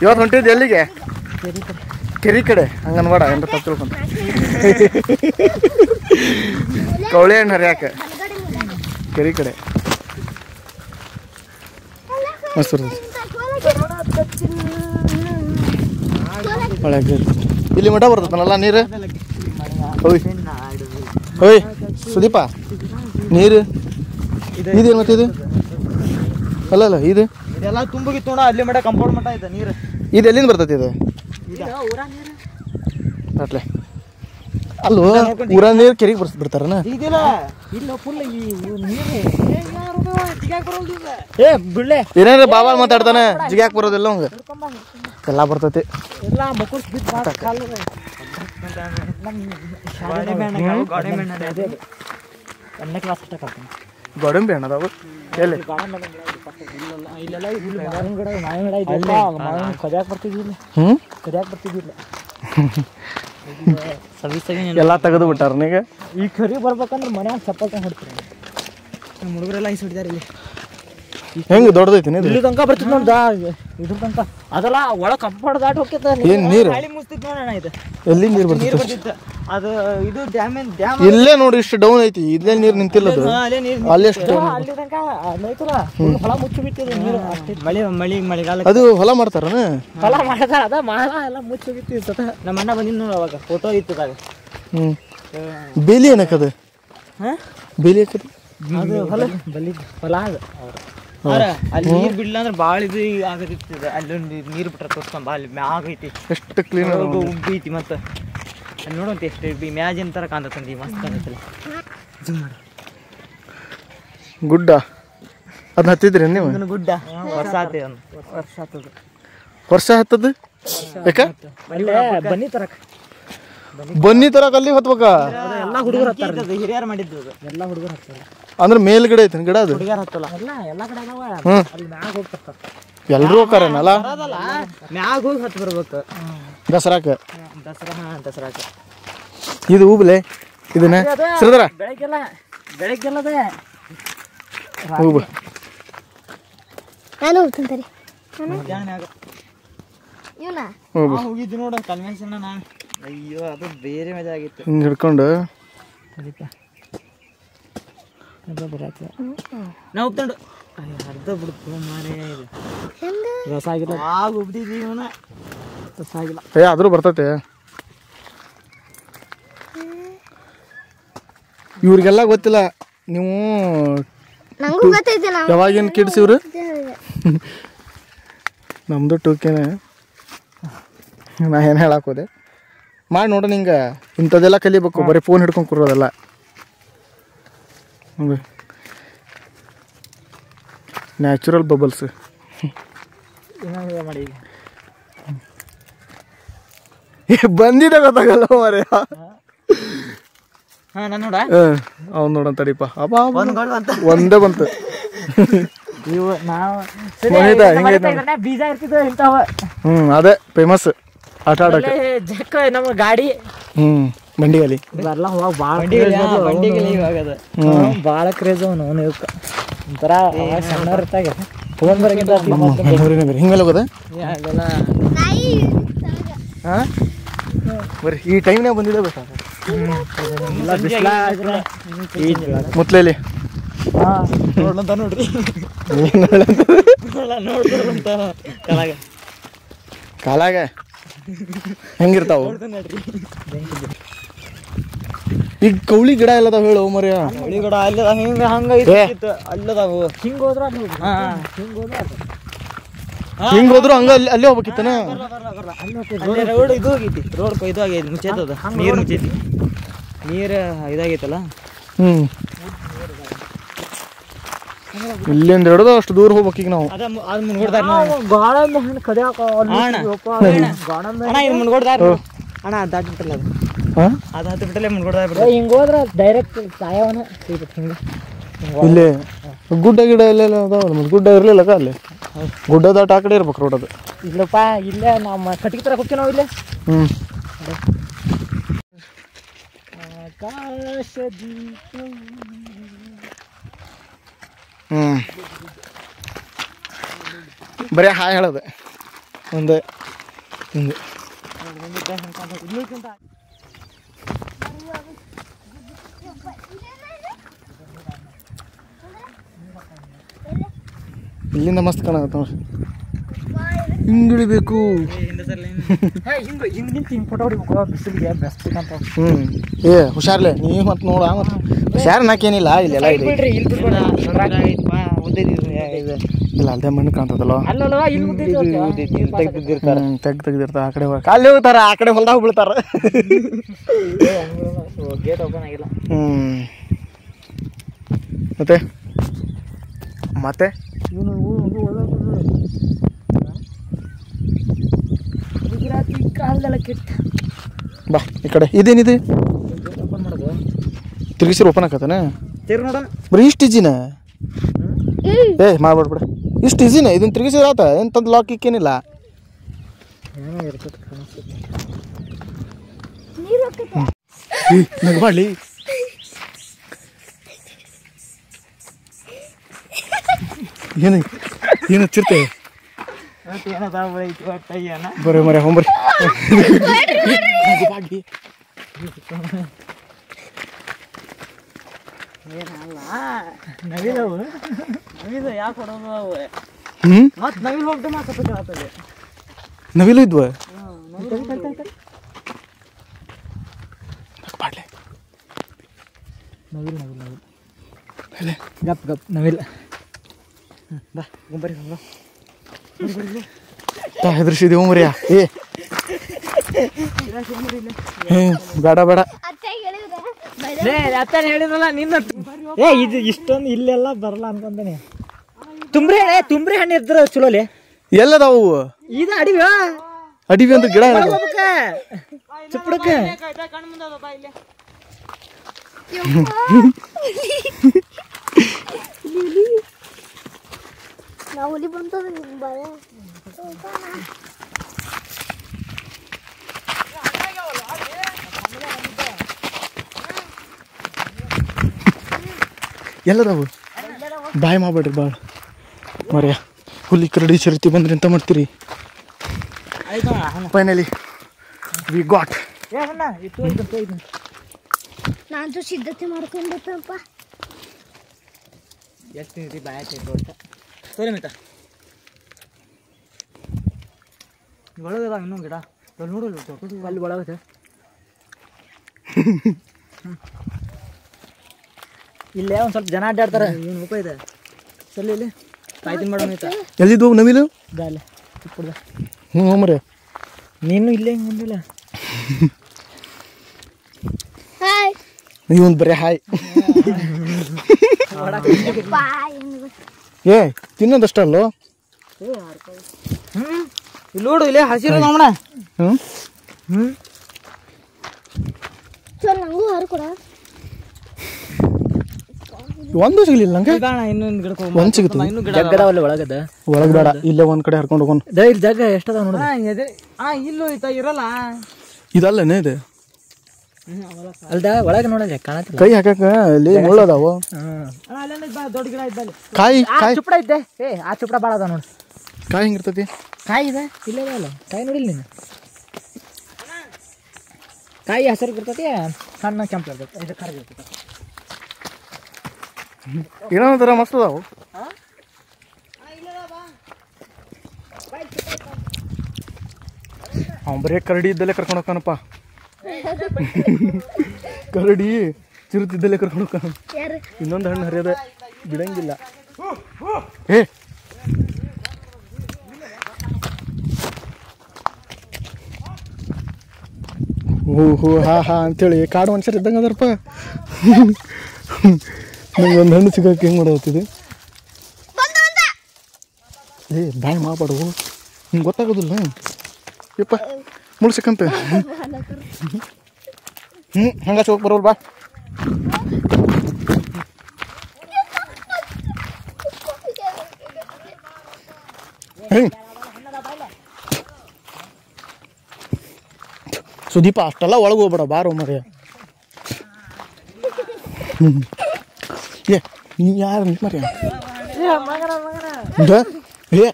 ಇವತ್ತು ಹೊಂಟಿದ್ದು ಎಲ್ಲಿಗೆ? ಕೆರಿ ಕಡೆ ಹಂಗನ್ಬೇಡ ಏನ್ರ ತಪ್ಪು ತಿಳ್ಕೊಂತ. ಕವಳೆ ಹಣ್ಣು ಹರಿಯಾಕ ಕೆರಿ ಕಡೆ ಮಸ್ತ್ ಇರ್ತದೆ. ಇಲ್ಲಿ ಮಠ ಬರ್ತದಲ್ಲ ನೀರು. ಓಯ್ ಓಯ್ ಸುದೀಪ, ನೀರು ಇದೇನು ಮತ್ತೆ ಇದು ಅಲ್ಲ ಇದು ಇದೆಲ್ಲ ತುಂಬಿಗಿತ್ತು ನೋಡ. ಅಲ್ಲಿ ಮಠ ಕಂಪೌಂಡ್ ಮಠ ಇದೆ ನೀರು. ಇದು ಎಲ್ಲಿಂದ ಬರ್ತೈತಿ ಇದು? ಅಟ್ಲೆ ಅಲ್ಲೋ ಊರ ನೀರು ಕೆರೆಗೆ ಬಿಡ್ತಾರನ? ಏನಾರ ಬಾಬಾ ಮಾತಾಡ್ತಾನೆ ಜಿಗ್ಯಾಕ್ ಬರೋದಿಲ್ಲ ಅವಂಗ ಎಲ್ಲ ಬರ್ತೈತಿ. ಗೋಡಂಬಿ ಹಣ್ಣು ಅದಾವು ಎಲ್ಲಿ? ಎಲ್ಲ ತೆಗೆದು ಬಿಟ್ಟಾರ ಈಗ. ಈ ಕರಿ ಬರ್ಬೇಕಂದ್ರೆ ಮನ್ಯಾಗ ಚಪ್ಪಲ್ ಹೊಡ್ತೀರಿ ನಮ್ಮ ಹುಡುಗರೆಲ್ಲ ಐಸ್ ಹೊಡಿದಾರೆ. ಇಲ್ಲಿ ಹೆಂಗ್ ದೊಡ್ಡದೈತಿ ಇಲ್ಲಿ ತನಕ ಬರ್ತಿದ್ ನೋಡ್ದ ಇದ್ರ ತನಕ. ಅದೆಲ್ಲ ಒಳ ಕಂಪೌಂಡ್ ದಾಟ್ ಹೋಗ್ತೈತೆ. ಏನ್ ನೀರು ಮುಸ್ತಿತ್ ನೋಡೋಣ. ಇದು ಎಲ್ಲಿ ನೀರು ಬರ್ತಿತ್ತು? ಅದು ಇದು ಡ್ಯಾಮ್ ಇಲ್ಲೇ ನೋಡಿ ಇಷ್ಟು ಡೌನ್ ಐತಿ. ಇಲ್ಲೇ ನೀರು ನಿಂತಿಲ್ಲದು. ಅಲ್ಲಿ ಎಷ್ಟು ಅಲ್ಲಿ ತನಕ ಹೊಲ ಮುಚ್ಚಿ ಬಿಟ್ಟಿದೆ ನೀರು. ಮಳೆಗಾಲ ಅದು ಹೊಲ ಮಾಡ್ತಾರನ? ಹೊಲ ಮಾಡ್ತಾರ. ಅದ ಮಾಡ ಎಲ್ಲ ಮುಚ್ಚಿ ಬಿಟ್ಟಿರ್ತದ. ನಮ್ಮ ಅಣ್ಣ ಬಂದಿದ್ ನೋಡು ಅವಾಗ ಫೋಟೋ ಇತ್ತದಾಗ. ಬೇಲಿ ಏನಕ್ಕದ? ಬೇಲಿ ಹಾಕದ ಹೊಲ ಹೊಲ ಅದು. ಅಲ್ಲಿ ನೀರ್ ಬಿಡ್ಲ ಅಂದ್ರೆ ಬಾಳ ಇದು ಆಗದಿರ್ತದೆ. ಅಲ್ಲೊಂದು ನೀರು ಬಿಟ್ರೆ ತೋರ್ಸ್ಕೊಂಡ್ ಬಾಳ ಮ್ಯಾಗ ಐತಿ. ಎಷ್ಟು ಕ್ಲೀನ್ ಉಬ್ಬಿ ಐತಿ. ಮತ್ತೆ ಅಲ್ಲಿ ನೋಡಂತ ಎಷ್ಟು ಮ್ಯಾಜಿನ್ ತರ ಕಾಣತಂದಿ. ಮಸ್ತ್ ಕಾಣತ್ತಲ್ಲ. ಗುಡ್ಡ ಅದನ್ನ ಹತ್ತಿದ್ರಿ ನೀವು? ಗುಡ್ಡ ವರ್ಷ ವರ್ಷ ಹತ್ತದ ಯಾಕ? ಬನ್ನಿ ತರಕ ಅಲ್ಲಿ ಹತ್ಬೇಕ? ಎಲ್ಲ ಹುಡುಗರು ಹತ್ತಾರ. ಹಿರಿಯರ್ ಮಾಡಿದ್ದು ಎಲ್ಲ ಹುಡುಗರು ಹತ್ತಾರ. ಅಂದ್ರೆ ಮೇಲ್ಗಡೆ ಐತಿ ಗಿಡ ಅದು? ಹುಡುಗರು ಹತ್ತಲ್ಲ. ಎಲ್ಲ ಕಡೆ ಅಲ್ಲಿ ಮ್ಯಾಗ ಹೋಗ್ತಾರ. ಎಲ್ರು ಹೋಗ್ತಾರನಲ್ಲ ಮ್ಯಾಗ ಹೋಗಿ ಹತ್ತು ಬರ್ಬೇಕು ದಸರಾಕ. ದಸರಾಕ ಇದು ಹೂಬಲೆ ಇದನ್ನ ಸಿರದ್ರ ಬೆಳಗ್ಗೆಲ್ಲದೆ ಹೂಬ ನಾನು ಹೋಗ್ತಂತಾರೆ. ಹೋಗಿದ್ದು ನೋಡ ಕನ್ವೆನ್ಷನ್ ನಾನು. ಅಯ್ಯೋ ಅದು ಬೇರೆ ಮಜಾ ಆಗಿತ್ತು. ಹಿಂಗೆ ಹಿಡ್ಕೊಂಡು ನಾ ಹೋಗ್ತಂಡು ಅರ್ಧ ಬಿಡ್ತು ಮಾರೇ. ರಸ ಆಗಿಲ್ಲ ಆಗ ಉಬ್ದಿದ್ದೀವಿ ಅವನ. ರಸ ಆಗಿಲ್ಲ ಆದ್ರೂ ಬರ್ತೈತೆ. ಇವ್ರಿಗೆಲ್ಲ ಗೊತ್ತಿಲ್ಲ. ನೀವು ಯಾವಾಗಿನ ಕಿಡ್ಸ್ ಇವ್ರು? ನಮ್ದು ಟೂಕೇನೆ. ನಾ ಏನು ಹೇಳಕ್ ಹೋದೆ ಮಾಡಿ ನೋಡ. ನಿಂಗೆ ಇಂಥದ್ದೆಲ್ಲ ಕಲಿಬೇಕು. ಬರೀ ಫೋನ್ ಹಿಡ್ಕೊಂಡು ಕೂರೋದಲ್ಲ. ನ್ಯಾಚುರಲ್ ಬಬಲ್ಸ್ ಮಾಡಿ ಬಂದಿದೆ ಗೊತ್ತಾಗಲ್ಲ ಮರೆ. ಅವ್ನು ನೋಡಂತಡಿಪ ಅಬ್ಬಾ ಒಂದೇ ಬಂತು. ಬೀಜ ಇರ್ತಿದ್ವು ಇಂಥವ. ಅದೇ ಫೇಮಸ್ ಆಟ ಆಡಕ್ಕೆ. ನಮ್ಮ ಗಾಡಿ ಬಂಡಿಗಲಿ ಎಲ್ಲ ಹೋಗ ಭಾಳ ಕ್ರೇಜ್ ಅವನು. ಒಂಥರ ಸಣ್ಣವ್ರ ಇರ್ತಾಗ ಫೋನ್ ಬರಗಿಂತ ಹಿಂಗೆಲ್ಲ ಹೋಗೋದ ಬರ್ರಿ. ಈ ಟೈಮ್ನಾಗ ಬಂದಿದೆ ಬೇಕಾ ಮುತ್ಲೇಲಿ ನೋಡ್ಲಂತ ನೋಡ್ರಿ. ಕಾಲಾಗ ಹೆಂಗಿರ್ತಾವ ಈಗ? ಕೌಳಿ ಗಿಡ ಎಲ್ಲದಾವ ಹೇಳು ಮರ್ಯ. ಕೌಳಿ ಗಿಡ ಅಲ್ಲದ ಹಿಂಗ ಹಂಗ ಅಲ್ಲದಾವು. ಹಿಂಗ ಹೋದ್ರ ಹಿಂಗ ಹೋದ್ರು ಹಂಗ ಅಲ್ಲೇ ಹೋಗ್ಬೇಕಿತ್ತನ. ರೋಡ್ ಇದು ಆಗೈತಿ. ರೋಡ್ ಇದು ಆಗೈತಿ ಮುಚ್ಚೈತದ. ನೀರು ಮುಚ್ಚೈತಿ. ನೀರು ಇದಾಗೈತಲ್ಲ. ಇಲ್ಲಿಂದ ಹಿಡಿದು ಅಷ್ಟು ದೂರ ಹೋಗ್ಬೇಕು ಈಗ ನಾವು. ಅಣ್ಣ ದಾಟ್ಬಿಟ್ಟಲ್ಲ ಅದು. ಅದು ಹತ್ತು ಬಿಟ್ಟಲೆ ಮುಂದ್ಗಡೆ ಹಿಂಗ ಹೋದ್ರ ಡೈರೆಕ್ಟ್ ಸಾಯವನ ಹಿಂಗ. ಇಲ್ಲಿ ಗುಡ್ಡ ಗಿಡ ಇಲ್ಲೆಲ್ಲ ಅದಾವ. ಗುಡ್ಡ ಇರ್ಲಿಲ್ಲ ಅಲ್ಲಿ. ಗುಡ್ಡ ದಾಟ ಆ ಕಡೆ ಇರ್ಬೇಕು ರೋಡ್ ಅದು. ಇಲ್ಲಪ್ಪ ಇಲ್ಲೇ ನಾವು ಕಟ್ಟಿಗೆ ತರ ಹೋಗ್ತೀವಿ ನಾವು ಇಲ್ಲೇ. ಬರೀ ಹಾಯ್ ಹೇಳೋದು ಒಂದು ಹಿಂಗೆ. ಇಲ್ಲಿಂದ ಮಸ್ತ್ ಕಾಣತ್ತೆ ನೋಡ್ರಿ. ಹಿಂಗೆ ಇಳಿಬೇಕು. ಏ ಹುಷಾರ್ಲೆ ನೀ ಮತ್ತೆ ನೋಡ ಮತ್ತೆ ಹುಷಾರ್ ನಾಕೇನಿಲ್ಲ ಇಲ್ಲೆಲ್ಲ ಇಲ್ಲಿ ಇಲ್ಲ ಅಲ್ದೇ ಮಣ್ಣು ಕಾಣ್ತದಲ್ಲ ತೆಗ್ದಿರ್ತಾರ ಆ ಕಡೆ ಅಲ್ಲಿ ಹೋಗ್ತಾರ ಆ ಕಡೆ ಹೊಲ್ದಾಗ ಬೀಳ್ತಾರ. ಮತ್ತೆ ಮತ್ತೆ ಬಾ ಈ ಕಡೆ ಇದೇನಿದೆ ತಿರುಗಿಸಿರು ಓಪನ್ ಆಕತಾನ ಬರೀ ಇಷ್ಟು ಈಜಿನ ಏ ಮಾಡ್ಬೇಡ್ಬಿಡ ಇಷ್ಟು ಈಜಿನ ಇದನ್ನ ತಿರುಗಿಸಿರ ಆತ ಎಂತಂದು ಲಾಕ್ ಇಕ್ಕೇನಿಲ್ಲ. ಮಾಡ್ಲಿ ಏನು ಏನು ಹಚ್ಚಿರ್ತೆ ಬರೀ ಮರ ಹೋಗ್ಬರ್ರಿ ನವಿಲು ಇದ್ವ ಗಪ್ ಗಪ್ ನವಿಲ್ ಹೆದರ್ಸಿದೀವ ಮರಿಯ ಏ ಬೇಡ ಬೇಡ ಹೇಳಿದ್ರಲ್ಲ ನಿನ್ನ ಏ ಇದು ಇಷ್ಟೊಂದು ಇಲ್ಲೆಲ್ಲ ಬರಲ್ಲ ಅನ್ಕೊಂತಾನೆ. ತುಂಬ್ರಿ ಹಣ್ಣು ಇದ್ರ ಚಲೋಲಿ ಎಲ್ಲದಾವು ಇದು ಅಡಿವ ಅಡಿವಿ ಅಂತ ಗಿಡ ಚಿಪ್ಪಡಕ್ಕೆ ಎಲ್ಲದಾವು ಬಾಯ್ ಮಾಡ್ಬೇಡ್ರಿ ಬಾಳ ಮರ್ಯ ಹುಲಿ ಕರಡಿ ಚಿರತಿ ಬಂದ್ರಿ ಅಂತ ಮಾಡ್ತೀರಿ. Finally we got. ನಾನು ಸಿದ್ಧತೆ ಮಾಡ್ಕೊಂಡ್ಬಿಟ್ಟಪ್ಪ. ಎಷ್ಟು ರೀತಿ ಬಾಯ ತೋರಿ ಮಿತ ಒಳಗದ ಇನ್ನೊಂದು ಗಿಡ ನೋಡಲ್ಲ ಅಲ್ಲಿ ಒಳಗದೆ ಇಲ್ಲೇ ಒಂದು ಸ್ವಲ್ಪ ಜನ ಅಡ್ಡಾಡ್ತಾರೆ. ಏನು ರೂಪಾಯಿ ಇದೆ ಸರಿ ಇಲ್ಲಿ ಕಾಯ್ತೀನಿ ಮಾಡೋಣ ಮಿತ. ಎಲ್ಲಿದ್ದು ನವಿಲು ಗಾಲೆ ಚಿಕ್ಕದ ಹ್ಞೂ ಮರ್ಯ ನೀನು ಇಲ್ಲೇ ಹಿಂಗೆ ಬಂದಿಲ್ಲ ನೀವೊಂದು ಬರೀ ಹಾಯ್ ಏ ತಿನ್ನೋದಷ್ಟಲ್ಲೋ. ಇಲ್ಲಿ ನೋಡು ಇಲ್ಲೇ ಹಸಿರು ನಮ್ಮಣ. ಒಂದು ಸಿಗ್ಲಿಲ್ಲ ನಂಗೆ. ಇನ್ನೊಂದು ಗಿಡ ಒಂದು ಸಿಗುತ್ತೆ ಜಗ್ಗದಾವಲ್ಲ ಒಳಗದ ಒಳಗೆ ಬೇಡ ಇಲ್ಲೇ ಒಂದ್ ಕಡೆ ಹರ್ಕೊಂಡು ಹೋಗೋಣ. ಇಲ್ಲಿ ಜಾಗ ಎಷ್ಟದ ನೋಡ ಇಲ್ಲೂ ಐತ ಇರಲ್ಲ ಇದಲ್ಲನೇ ಇದೆ ಅಲ್ದ ಒಳಗೆ ನೋಡಲ್ಲ ಕಾಣತ್ತಿಲ್ಲ. ಕೈ ಹಾಕಕ್ಕ ಇಲ್ಲಿ ಮುಳ್ಳದಾವು ದೊಡ್ಡ ಗಿಡ ಇದ್ದಲ್ಲಿ ಕಾಯಿ ಕಾಯಿ ಚುಪ್ಪಡ ಇದ್ದೆ. ಏ ಆ ಚುಪ್ಪಡ ಭಾಳ ಅದ ನೋಡಿ. ಕಾಯಿ ಹೆಂಗಿರ್ತತಿ ಕಾಯಿ ಇದೆ ಇಲ್ಲೇ ಅಲ್ಲ ಕಾಯಿ ನೋಡಿಲ್ಲ ನೀನು. ಕಾಯಿ ಹಸಿರು ಇರ್ತತಿ ಸಣ್ಣ ಕೆಂಪು ಇರ್ತೈತಿ ಇದು ಕರ್ಗ ಇರ್ತೈತಿ. ಏನೋ ಒಂಥರ ಮಸ್ತ್ ಅದಾವು. ಅವ್ನು ಬರೀ ಕರಡಿ ಇದ್ದಲ್ಲೇ ಕರ್ಕೊಂಡು ಹೋಗ್ತಾನಪ್ಪ. ಕರಡಿ ಚಿರುತಿದ್ದಲ್ಲೇ ಕರ್ಕೊಂಡು ಹೋಗ್ತಾನ. ಇನ್ನೊಂದು ಹಣ್ಣು ಹರಿಯೋದ ಬಿಡಂಗಿಲ್ಲ. ಏ ಓಹೋ ಹಾ ಹಾ ಅಂತೇಳಿ ಕಾಡು ಮನುಷ್ಯರು ಇದ್ದಂಗೆ ಅದಾರಪ್ಪ. ನಂಗೆ ಒಂದು ಹಣ್ಣು ಸಿಗೋಕೆ ಹೆಂಗೆ ಮಾಡೋತಿದೆ. ಏ ಬಾಯ್ ಮಾಡಬೇಡ ಹಿಂಗೆ ಗೊತ್ತಾಗೋದಿಲ್ಲ ಯಪ್ಪ ಮುಳ್ಸಕ್ಕಂತ. ಹಂಗ ಹೋಗಿ ಬರೋರು ಬಾ. ಸುದೀಪ ಅಷ್ಟೆಲ್ಲ ಒಳಗೆ ಹೋಗ್ಬೇಡ ಬಾರೋ ಮರ್ಯ. ಏ ನೀ ಯಾರು ಮರ್ಯ ಏ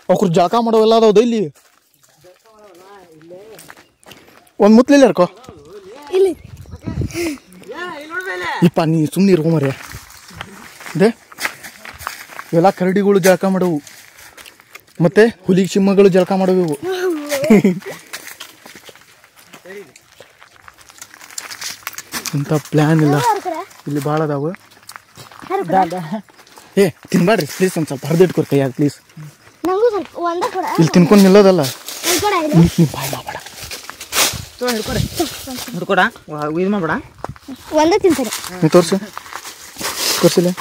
ಅವ್ರು ಜಳಕ ಮಾಡೋವೆಲ್ಲ ಅದಾವ್ದು ಇಲ್ಲಿ ಒಂದು ಮುತ್ಲಿಲ್ಲ ಇರ್ಕೋ ಇಲ್ಲಿ ಇಪ್ಪ ನೀ ಸುಮ್ಮನೆ ಇರ್ಕೊ ಮರ್ಯ ಇದೆ ಇವೆಲ್ಲ ಕರಡಿಗಳು ಜಳಕ ಮಾಡವು ಮತ್ತೆ ಹುಲಿ ಸಿಂಹಗಳು ಜಳಕ ಮಾಡವು ಇವು ಇಂಥ ಪ್ಲ್ಯಾನ್ ಇಲ್ಲ ಇಲ್ಲಿ ಭಾಳ ಅದಾವು ಏ ತಿನ್ಬೇಡ್ರಿ ಪ್ಲೀಸ್ ಒಂದು ಸ್ವಲ್ಪ ಹರಿದಿಟ್ಕೊರ್ ಕೈಯಾಗ ಪ್ಲೀಸ್ ನಂಗೂ ಸ್ವಲ್ಪ ಒಂದ ಕೊಡ ಇಲ್ಲಿ ತಿನ್ಕೊಂಡು ನಿಲ್ಲೋದಲ್ಲ ಒಂದ್ ಕೊಡ ಇಲ್ಲಿ ನೀವು ಬಾಯ್ ಮಾಡಬೇಡ ಹಿಡ್ಕೊಡ ಇದು ಮಾಡ್ಬೇಡ ಒಂದೇ ತಿಂತಾರೆ ನೀವು ತೋರಿಸಿಲ್ಲ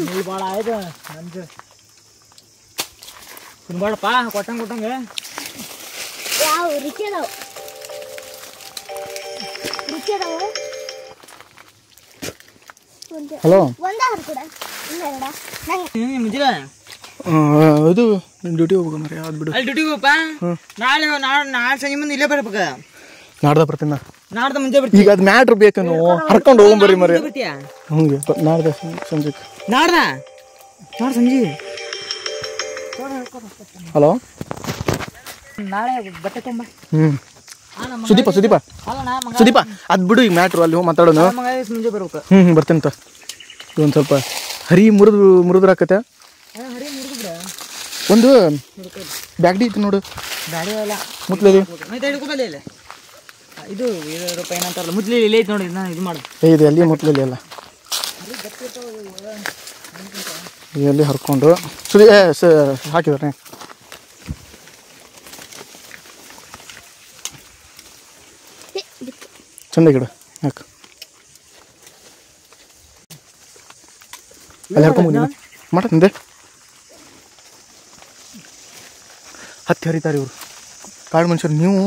ಇಲ್ಲಿ ಭಾಳ ಆಯ್ತು ನಂಜು ತಿನ್ಬೇಡಪ್ಪ ಕೊಟ್ಟಂಗೆ ಯಾವ ರುಚಿ ಅದಾವ ಹಲೋ ಒಂದ ಹರ್ಕೊಡ ಇಲ್ಲ ಎರಡ ನಂಗೆ ಮುಂಜಿಲ್ಲ ಇದು ಡ್ಯೂಟಿ ಹೋಗ್ಬೇಕು ಮರಿ ಯಾವ್ದು ಬಿಡು ಅಲ್ಲಿ ಡ್ಯೂಟಿಗೆ ಹೋಗಪ್ಪ ನಾಳೆ ಸಂಜೆ ಮುಂದೆ ಇಲ್ಲೇ ಬರ್ಬೇಕು ನಾಡ್ದ ಬರ್ತೀನಿ ನಾಡ್ದ ಮುಂಜೆ ಬರ್ತೀವಿ ಈಗ ಅದು ಮ್ಯಾಟ್ರ್ ಬೇಕು ನೀವು ಹರ್ಕೊಂಡು ಹೋಗ್ಬರ್ರಿ ಮರಿ ಬರ್ತೀಯ ಹಂಗೆ ನಾಡ್ದ ಸಂಜೆ ನಾಡ್ದ ಸಂಜೆ ಹಲೋ ನಾಳೆ ಬಟ್ಟೆ ತುಂಬ ಸುದೀಪ ಅದು ಬಿಡು ಈಗ ಮ್ಯಾಟ್ರು ಅಲ್ಲಿ ಹೋಗಿ ಮಾತಾಡೋಣ ಮುಂಜೆ ಬರ್ಬೇಕು ಬರ್ತೀನಿ ತ ಒಂದು ಸ್ವಲ್ಪ ಹರಿ ಮುರಿದ್ರಾಕತ್ತೆ ಒಂದು ಬ್ಯಾಗ್ಡಿ ಐತಿ ನೋಡು ಗಾಡಿ ಎಲ್ಲ ಮುತ್ಲಲ್ಲಿ ಹಿಡ್ಕೊಬಲ್ಲ ಇಲ್ಲ ಇದು ರೂಪಾಯಿ ಏನಂತಾರಲ್ಲ ಮುದ್ಲಿ ಇಲ್ಲೇ ಐತೆ ನೋಡಿ ನಾನು ಇದು ಮಾಡು ಇದೆ ಅಲ್ಲಿ ಮುತ್ಲಲ್ಲಿ ಎಲ್ಲ ಎಲ್ಲಿ ಹರ್ಕೊಂಡು ಸುದಿ ಹಾಕಿದಾರೆ ಚಂದ ಗಿಡ ಯಾಕೆ ಅಲ್ಲಿ ಹರ್ಕೊಂಬಂದಿನ ಮಾಡಂದೆ ಹತ್ತಿ ಹರಿತಾರೆ ಇವರು ಕಾಡು ಮನುಷ್ಯರು ನೀವು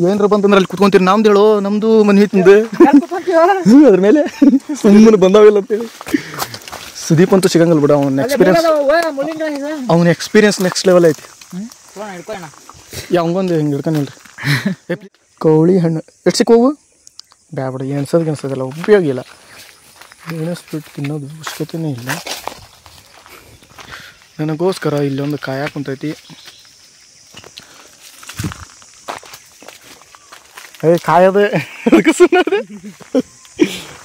ಏನಾರ ಬಂತಂದ್ರೆ ಅಲ್ಲಿ ಕುತ್ಕೊಂತೀರಿ ನಮ್ದು ಹೇಳೋ ನಮ್ದು ಮನೆ ಐತಿಂದೆ ಅದ್ರ ಮೇಲೆ ಸುಮ್ಮನೆ ಬಂದಾವಿಲ್ಲ ಅಂತೇಳಿ ಸುದೀಪ್ ಅಂತೂ ಸಿಗಂಗಲ್ಲ ಬಿಡ ಅವನ ಎಕ್ಸ್ಪೀರಿಯನ್ಸ್ ನೆಕ್ಸ್ಟ್ ಲೆವೆಲ್ ಐತಿ ಯಾವಂಗೊಂದು ಹಿಂಗೆ ಹಿಡ್ಕೊಂಡಿಲ್ರಿ ಕೌಳಿ ಹಣ್ಣು ಎಷ್ಟು ಸಿಕ್ಕವು ಬ್ಯಾಡ ಎಣ್ಸೋದಿಲ್ಲ ಉಪಯೋಗ ಇಲ್ಲ ಎಣಿಸ್ಬಿಟ್ಟು ತಿನ್ನೋದು ಅವಶ್ಯಕತೆನೇ ಇಲ್ಲ ನನಗೋಸ್ಕರ ಇಲ್ಲೊಂದು ಕಾಯ ಕುಂತೈತಿ ಕಾಯದೆ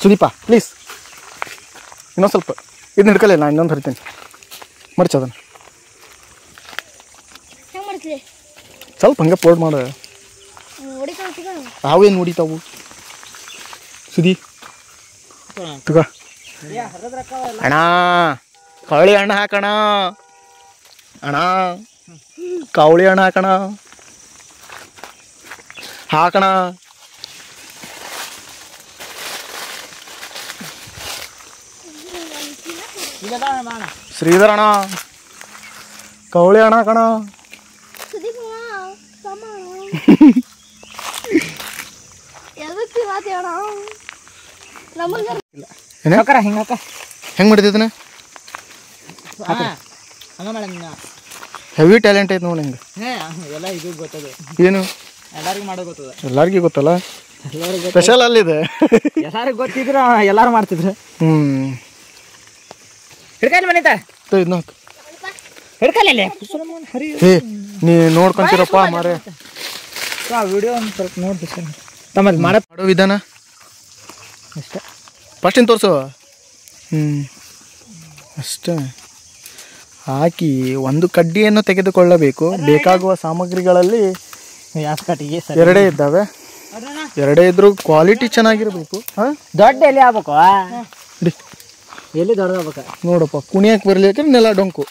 ಸುದೀಪ ಪ್ಲೀಸ್ ಇನ್ನೊಂದು ಸ್ವಲ್ಪ ಇದನ್ನ ಹಿಡ್ಕಲ್ಲ ನಾನು ಇನ್ನೊಂದು ಹರಿತೀನಿ ಮರ್ಚದನ್ನು ಸ್ವಲ್ಪ ಹಂಗೆ ಪೋಲ್ಡ್ ಮಾಡ ಅವೇನು ನೋಡಿತಾವು ಸುದಿ ತಗೋ ಅಣ್ಣ ಕವಳಿ ಹಣ್ಣು ಹಾಕೋಣ ಅಣ್ಣ ಕವಳಿ ಹಣ್ಣು ಹಾಕೋಣ ಶ್ರೀಧರ ಅಣ್ಣ ಕವಳಿ ಹಣ್ಣು ಹಾಕೋಣ ಹೆಂಗ್ ಮಾಡಿದ್ನ ಹೆವಿ ಟ್ಯಾಲೆಂಟ್ ಐತೆ ನೋಡಿ ಹಿಂಗೆ ಎಲ್ಲ ಇದು ಗೊತ್ತದ ಏನು ಎಲ್ಲರಿಗೂ ಮಾಡೋದು ಗೊತ್ತದ ಎಲ್ಲರಿಗೂ ಗೊತ್ತಲ್ಲ ಸ್ಪೆಷಲ್ ಅಲ್ಲಿದೆ ಎಲ್ಲರಿಗೂ ಗೊತ್ತಿದ್ರು ಎಲ್ಲಾರು ಮಾಡ್ತಿದ್ರು ಹಿಡ್ಕಲ್ಲಿ ಮನಿತ ಇದನ್ನ ಹಿಡ್ಕಲ್ಲ ಹೇ ನೀ ನೋಡ್ಕೊಂತೀರಪ್ಪ ಮಾರೇ ವಿಡಿಯೋ ಒಂದು ಸ್ವಲ್ಪ ನೋಡಿ ತಮ್ಮದು ಮಾಡೋ ವಿಧಾನ ಅಷ್ಟೇ ಫಸ್ಟಿನ ತೋರಿಸು ಅಷ್ಟೇ ಹಾಕಿ ಒಂದು ಕಡ್ಡಿಯನ್ನು ತೆಗೆದುಕೊಳ್ಳಬೇಕು ಬೇಕಾಗುವ ಸಾಮಗ್ರಿಗಳಲ್ಲಿ ಎರಡೇ ಇದ್ದಾವೆ ಎರಡೇ ಇದ್ರೂ ಕ್ವಾಲಿಟಿ ಚೆನ್ನಾಗಿರ್ಬೇಕು ದೊಡ್ಡ ಎಲೆ ಆಗ್ಬೇಕು ಎಲ್ಲಿ ದೊಡ್ಡದಾಗ್ಬೇಕ ನೋಡಪ್ಪ ಕುಣಿಯಕ್ಕೆ ಬರ್ಲಿಕ್ಕೆ ನೆಲ ಡೊಂಕು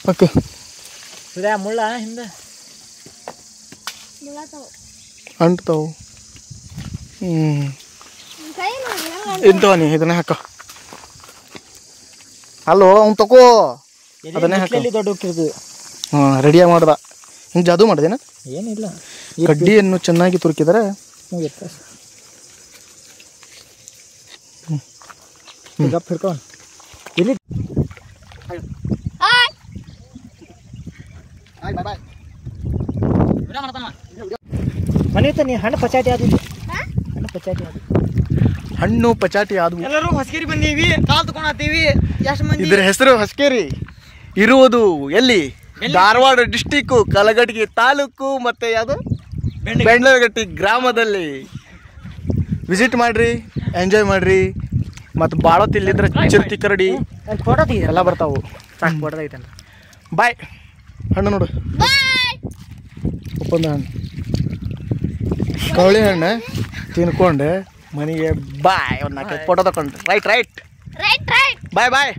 ಓಕೆ ಮುಳ್ಳ ಹಿಂದೆ ಅಂಟ್ತಾವು ಇಂತವನಿ ಇದನ್ನೇ ಹಾಕ ಅಲ್ಲೋ ಅವ್ನು ತಗೋ ಅದನ್ನೇ ಹಾಕ ದೊಡ್ಡ ಹೋಗ್ತಿರ್ತೀವಿ ರೆಡಿಯಾಗಿ ಮಾಡ್ದ ಹಿಂಗೆ ಜಾದು ಮಾಡ್ದೇನ ಏನಿಲ್ಲ ಕಡ್ಡಿಯನ್ನು ಚೆನ್ನಾಗಿ ತುರುಕಿದರೆ ಮುಗಿತ ಗಪ್ ಹಿಡ್ಕೊಂಡು ಇಲ್ಲಿ ಮನೆ ನೀ ಹಣ್ಣು ಪಚಾಟಿ ಆದಿಲ್ಲ ಹಣ್ಣು ಪಚಾಟಿ ಆದ ಹಣ್ಣು ಪಚಾಟಿ ಆದವು. ಎಲ್ಲರೂ ಹೊಸಕೇರಿ ಬಂದೀವಿ, ಕಾಲ್ ತಗೊಂಡೀವಿ. ಎಷ್ಟು ಮಂದಿ? ಇದರ ಹೆಸರು ಹೊಸಕೇರಿ. ಇರುವುದು ಎಲ್ಲಿ? ಧಾರವಾಡ ಡಿಸ್ಟಿಕ್ಕು, ಕಲಘಟಗಿ ತಾಲೂಕು, ಮತ್ತೆ ಯಾವುದು ಬೆಂಡ್ಲಗಟ್ಟಿ ಗ್ರಾಮದಲ್ಲಿ. ವಿಸಿಟ್ ಮಾಡ್ರಿ, ಎಂಜಾಯ್ ಮಾಡ್ರಿ. ಮತ್ತು ಭಾಳ ತಿಲ್ಲಿದ್ರೆ ಚಿರ್ತಿ ಕರಡಿ ಫೋಟೋ ತೆಗಿ ಎಲ್ಲ ಬರ್ತಾವು. ಸಾಕು ಫೋಟೋ ತೆಗಿತಾನೆ. ಬಾಯ್. ಹಣ್ಣು ನೋಡು, ಬಾಯ್. ಒಪ್ಪಂದ ಹಣ್ಣು ಕವಳಿ ಹಣ್ಣು ತಿನ್ಕೊಂಡು ಮನೆಗೆ ಬಾಯ್. ಒಂದು 4 ಫೋಟೋ ತಗೊಂಡು ರೈಟ್ ರೈಟ್ ಬಾಯ್.